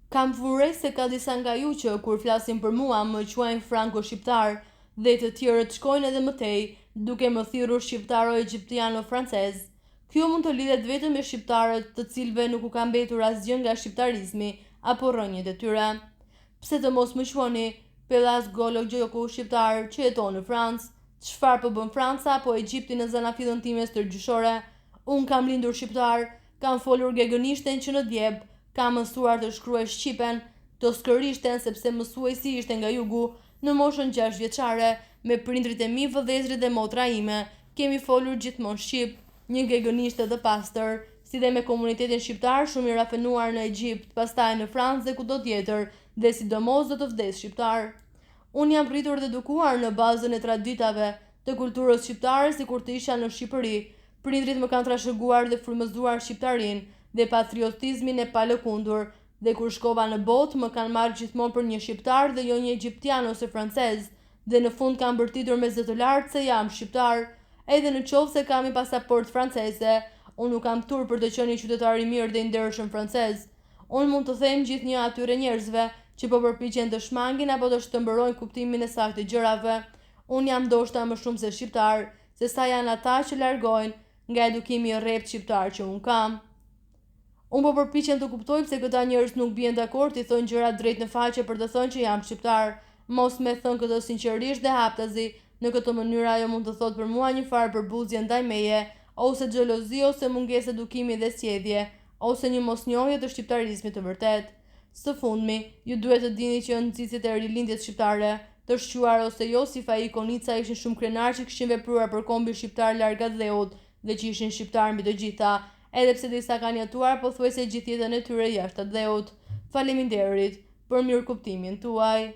Kam fures se ka disa nga ju që kur flasin për mua më quajnë franko shqiptar dhe të tjerët shkojnë edhe më tej, duke më thirrur shqiptaro egjiptiano francez. Kjo mund të lidhet vetëm me shqiptarët të cilëve nuk u ka mbetur asgjë nga shqiptarizmi apo rrënjët e tyre. Pse të mos më quani Pellas Golo Gjoku shqiptar që jeton në Francë? Çfarë po bën Franca apo Egjipti në zanafillën time stërgjyshore? Unë kam lindur shqiptar, kam folur gegënishten që në Djep, kam mësuar të shkruaj shqipen, të skërishten sepse mësuesi ishte nga jugu, në moshën 6 vjeçare, me prindrit e mi, vëllezërit dhe motra ime, kemi folur gjithmonë shqip, një gegënishte të pastër, si dhe me komunitetin shqiptar shumë i rafenuar në Egjipt, pastaj në Francë dhe kudo tjetër, dhe sidomos do të vdes shqiptar. Unë jam rritur dhe edukuar në bazën e traditave të kulturës shqiptare sikur të isha në Shqipëri. Prindrit më kanë trashëguar dhe frymëzuar shqiptarinë dhe patriotizmin e palëkundur, dhe kur shkova në botë më kanë marrë gjithmonë për një shqiptar dhe jo një egjiptian ose francez, dhe në fund kanë bërtitur me zë të lartë se jam shqiptar, edhe në qoftë se kam një pasaport franceze, unë nuk kam turp për të qenë një qytetar i mirë dhe i ndershëm francez. Unë mund të them gjithnjë atyre njerëzve që po përpiqen të shmangin apo të shtrembërojnë kuptimin e saktë të gjërave. Unë jam ndoshta më shumë se shqiptar, se sa janë ata që largojnë nga edukimi i rrept shqiptar që unë kam. Unë po përpiqem të kuptoj pse këta njerëz nuk bien dakord i thonë gjërat drejt në faqe për të thënë që jam shqiptar. Mos me thënë këtë sinqerisht dhe haptazi, në këtë mënyrë ajo mund të thotë për mua një farë përbuzje ndaj meje, ose xhelozi ose mungesë edukimi dhe sjellje, ose një mosnjohje të shqiptarizmit të vërtet. Së fundmi, ju duhet të dini që nxitësit e rilindjes shqiptare, të shquar ose jo si Faik Konica ishin shumë krenar që kishin vepruar për kombin shqiptar larg dheut dhe që ishin shqiptar mbi të gjitha, edhe pse disa kanë jetuar pothuajse gjithë jetën e tyre jashtë dheut. Faleminderit për mirëkuptimin tuaj.